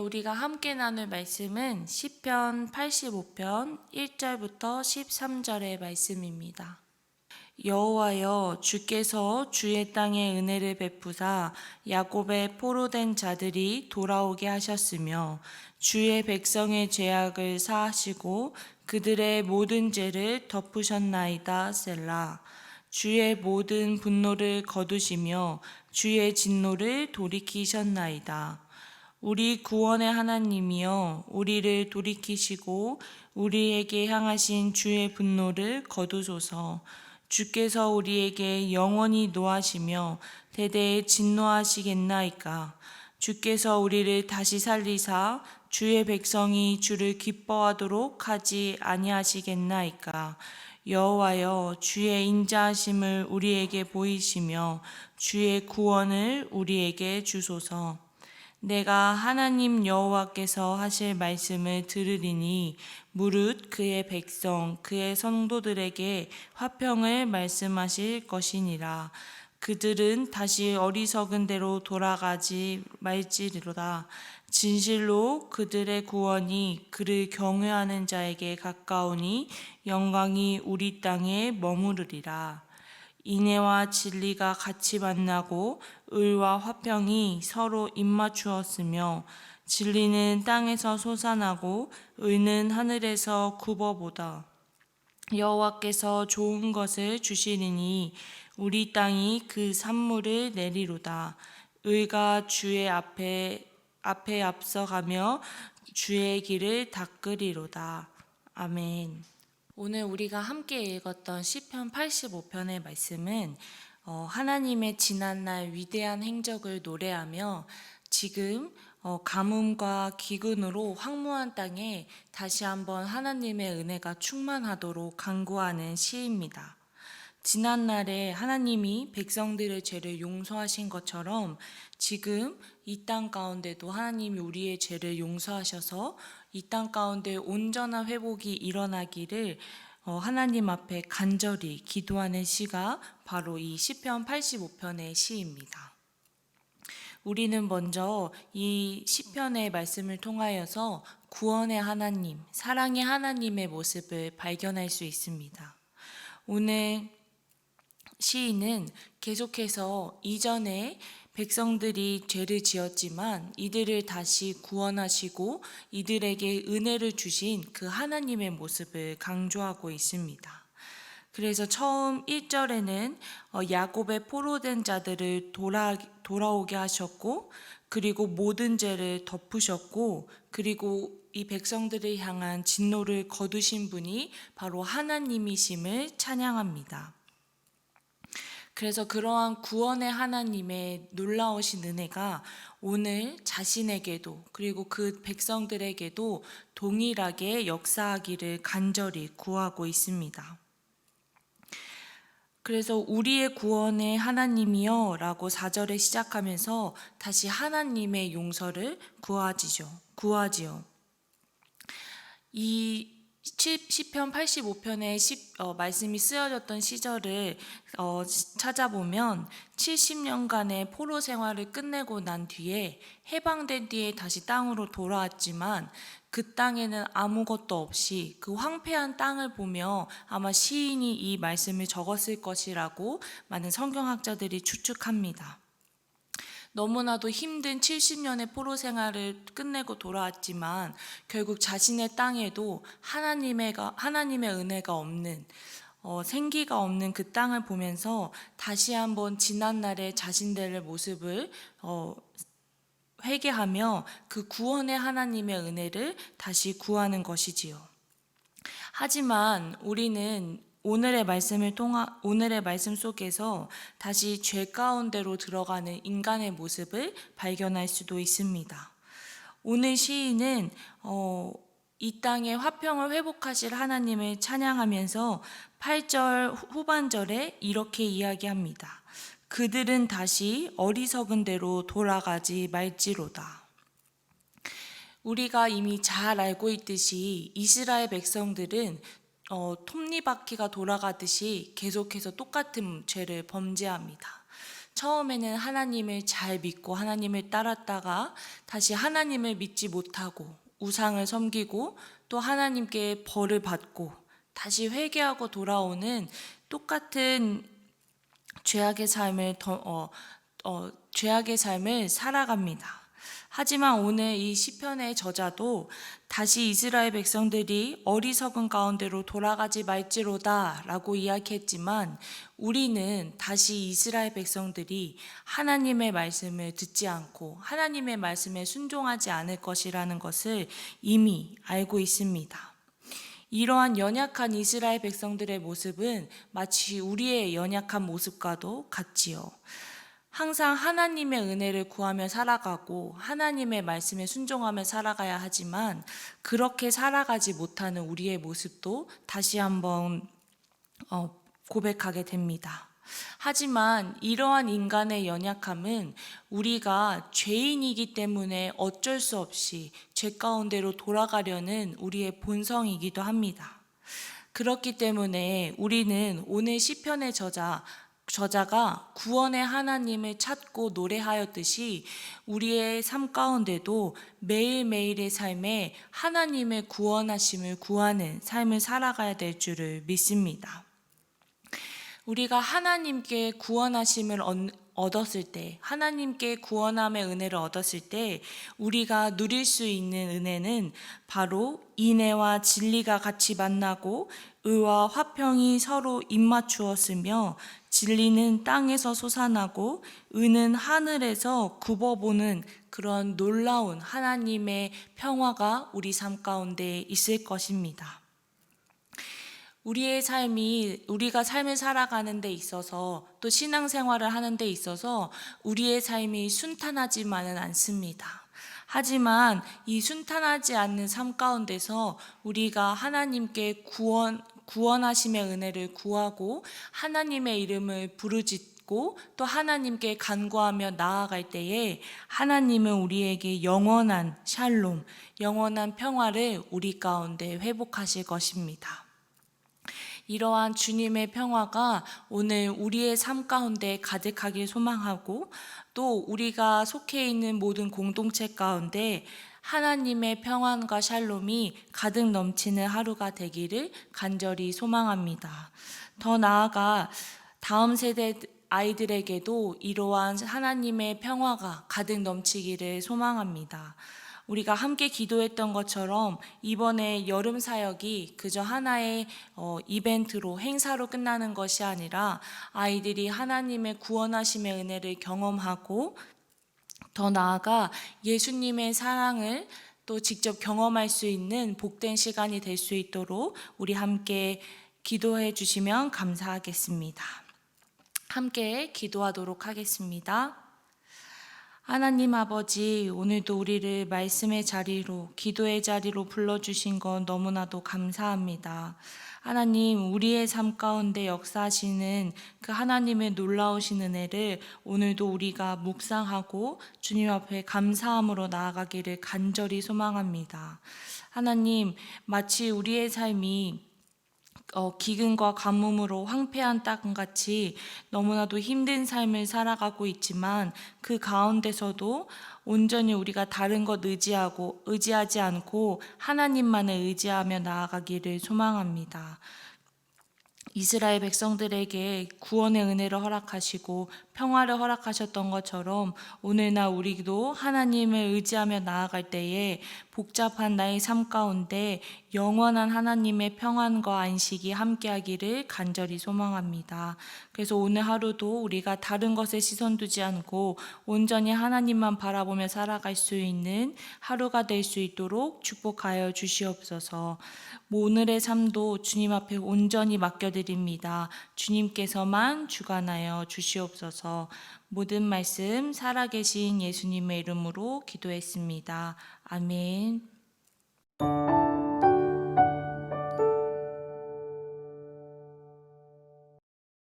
우리가 함께 나눌 말씀은 시편 85편 1절부터 13절의 말씀입니다. 여호와여, 주께서 주의 땅에 은혜를 베푸사 야곱의 포로된 자들이 돌아오게 하셨으며 주의 백성의 죄악을 사하시고 그들의 모든 죄를 덮으셨나이다. 셀라. 주의 모든 분노를 거두시며 주의 진노를 돌이키셨나이다. 우리 구원의 하나님이여, 우리를 돌이키시고 우리에게 향하신 주의 분노를 거두소서. 주께서 우리에게 영원히 노하시며 대대에 진노하시겠나이까. 주께서 우리를 다시 살리사 주의 백성이 주를 기뻐하도록 하지 아니하시겠나이까. 여호와여, 주의 인자하심을 우리에게 보이시며 주의 구원을 우리에게 주소서. 내가 하나님 여호와께서 하실 말씀을 들으리니 무릇 그의 백성 그의 성도들에게 화평을 말씀하실 것이니라. 그들은 다시 어리석은 대로 돌아가지 말지로다. 진실로 그들의 구원이 그를 경외하는 자에게 가까우니 영광이 우리 땅에 머무르리라. 인애와 진리가 같이 만나고 의와 화평이 서로 입맞추었으며 진리는 땅에서 솟아나고 의는 하늘에서 굽어보다. 여호와께서 좋은 것을 주시리니 우리 땅이 그 산물을 내리로다. 의가 주의 앞에 앞서가며 주의 길을 닦으리로다. 아멘. 오늘 우리가 함께 읽었던 시편 85편의 말씀은 하나님의 지난날 위대한 행적을 노래하며 지금 가뭄과 기근으로 황무한 땅에 다시 한번 하나님의 은혜가 충만하도록 간구하는 시입니다. 지난날에 하나님이 백성들의 죄를 용서하신 것처럼 지금 이 땅 가운데도 하나님이 우리의 죄를 용서하셔서 이 땅 가운데 온전한 회복이 일어나기를 하나님 앞에 간절히 기도하는 시가 바로 이 시편 85편의 시입니다. 우리는 먼저 이 시편의 말씀을 통하여서 구원의 하나님, 사랑의 하나님의 모습을 발견할 수 있습니다. 오늘 시인은 계속해서 이전에 백성들이 죄를 지었지만 이들을 다시 구원하시고 이들에게 은혜를 주신 그 하나님의 모습을 강조하고 있습니다. 그래서 처음 1절에는 야곱의 포로된 자들을 돌아오게 하셨고 그리고 모든 죄를 덮으셨고 그리고 이 백성들을 향한 진노를 거두신 분이 바로 하나님이심을 찬양합니다. 그래서 그러한 구원의 하나님의 놀라우신 은혜가 오늘 자신에게도 그리고 그 백성들에게도 동일하게 역사하기를 간절히 구하고 있습니다. 그래서 우리의 구원의 하나님이여 라고 4절에 시작하면서 다시 하나님의 용서를 구하지요. 이 시편 85편의 말씀이 쓰여졌던 시절을 찾아보면 70년간의 포로 생활을 끝내고 난 뒤에 해방된 뒤에 다시 땅으로 돌아왔지만 그 땅에는 아무것도 없이 그 황폐한 땅을 보며 아마 시인이 이 말씀을 적었을 것이라고 많은 성경학자들이 추측합니다. 너무나도 힘든 70년의 포로 생활을 끝내고 돌아왔지만 결국 자신의 땅에도 하나님의 은혜가 없는 생기가 없는 그 땅을 보면서 다시 한번 지난날의 자신들의 모습을 회개하며 그 구원의 하나님의 은혜를 다시 구하는 것이지요. 하지만 우리는 오늘의 말씀 속에서 다시 죄 가운데로 들어가는 인간의 모습을 발견할 수도 있습니다. 오늘 시인은 이 땅의 화평을 회복하실 하나님을 찬양하면서 8절 후반절에 이렇게 이야기합니다. 그들은 다시 어리석은 대로 돌아가지 말지로다. 우리가 이미 잘 알고 있듯이 이스라엘 백성들은 톱니바퀴가 돌아가듯이 계속해서 똑같은 죄를 범죄합니다. 처음에는 하나님을 잘 믿고 하나님을 따랐다가 다시 하나님을 믿지 못하고 우상을 섬기고 또 하나님께 벌을 받고 다시 회개하고 돌아오는 똑같은 죄악의 삶을 살아갑니다. 하지만 오늘 이 시편의 저자도 다시 이스라엘 백성들이 어리석은 가운데로 돌아가지 말지로다 라고 이야기했지만 우리는 다시 이스라엘 백성들이 하나님의 말씀을 듣지 않고 하나님의 말씀에 순종하지 않을 것이라는 것을 이미 알고 있습니다. 이러한 연약한 이스라엘 백성들의 모습은 마치 우리의 연약한 모습과도 같지요. 항상 하나님의 은혜를 구하며 살아가고 하나님의 말씀에 순종하며 살아가야 하지만 그렇게 살아가지 못하는 우리의 모습도 다시 한번 고백하게 됩니다. 하지만 이러한 인간의 연약함은 우리가 죄인이기 때문에 어쩔 수 없이 죄 가운데로 돌아가려는 우리의 본성이기도 합니다. 그렇기 때문에 우리는 오늘 시편의 저자가 구원의 하나님을 찾고 노래하였듯이 우리의 삶 가운데도 매일매일의 삶에 하나님의 구원하심을 구하는 삶을 살아가야 될 줄을 믿습니다. 우리가 하나님께 구원하심을 얻었을 때, 하나님께 구원함의 은혜를 얻었을 때 우리가 누릴 수 있는 은혜는 바로 인애와 진리가 같이 만나고 의와 화평이 서로 입맞추었으며 진리는 땅에서 솟아나고 의는 하늘에서 굽어보는 그런 놀라운 하나님의 평화가 우리 삶 가운데 있을 것입니다. 우리가 삶을 살아가는 데 있어서 또 신앙생활을 하는 데 있어서 우리의 삶이 순탄하지만은 않습니다. 하지만 이 순탄하지 않는 삶 가운데서 우리가 하나님께 구원하심의 은혜를 구하고 하나님의 이름을 부르짖고 또 하나님께 간구하며 나아갈 때에 하나님은 우리에게 영원한 샬롬, 영원한 평화를 우리 가운데 회복하실 것입니다. 이러한 주님의 평화가 오늘 우리의 삶 가운데 가득하길 소망하고 또 우리가 속해 있는 모든 공동체 가운데 하나님의 평안과 샬롬이 가득 넘치는 하루가 되기를 간절히 소망합니다. 더 나아가 다음 세대 아이들에게도 이러한 하나님의 평화가 가득 넘치기를 소망합니다. 우리가 함께 기도했던 것처럼 이번에 여름 사역이 그저 하나의 이벤트로 행사로 끝나는 것이 아니라 아이들이 하나님의 구원하심의 은혜를 경험하고 더 나아가 예수님의 사랑을 또 직접 경험할 수 있는 복된 시간이 될 수 있도록 우리 함께 기도해 주시면 감사하겠습니다. 함께 기도하도록 하겠습니다. 하나님 아버지, 오늘도 우리를 말씀의 자리로, 기도의 자리로 불러주신 건 너무나도 감사합니다. 하나님, 우리의 삶 가운데 역사하시는 그 하나님의 놀라우신 은혜를 오늘도 우리가 묵상하고 주님 앞에 감사함으로 나아가기를 간절히 소망합니다. 하나님, 마치 우리의 삶이 기근과 가뭄으로 황폐한 땅같이 너무나도 힘든 삶을 살아가고 있지만 그 가운데서도 온전히 우리가 다른 것 의지하지 않고 하나님만을 의지하며 나아가기를 소망합니다. 이스라엘 백성들에게 구원의 은혜를 허락하시고 평화를 허락하셨던 것처럼 오늘날 우리도 하나님을 의지하며 나아갈 때에 복잡한 나의 삶 가운데 영원한 하나님의 평안과 안식이 함께하기를 간절히 소망합니다. 그래서 오늘 하루도 우리가 다른 것에 시선 두지 않고 온전히 하나님만 바라보며 살아갈 수 있는 하루가 될 수 있도록 축복하여 주시옵소서. 오늘의 삶도 주님 앞에 온전히 맡겨드립니다. 주님께서만 주관하여 주시옵소서. 모든 말씀 살아계신 예수님의 이름으로 기도했습니다. 아멘.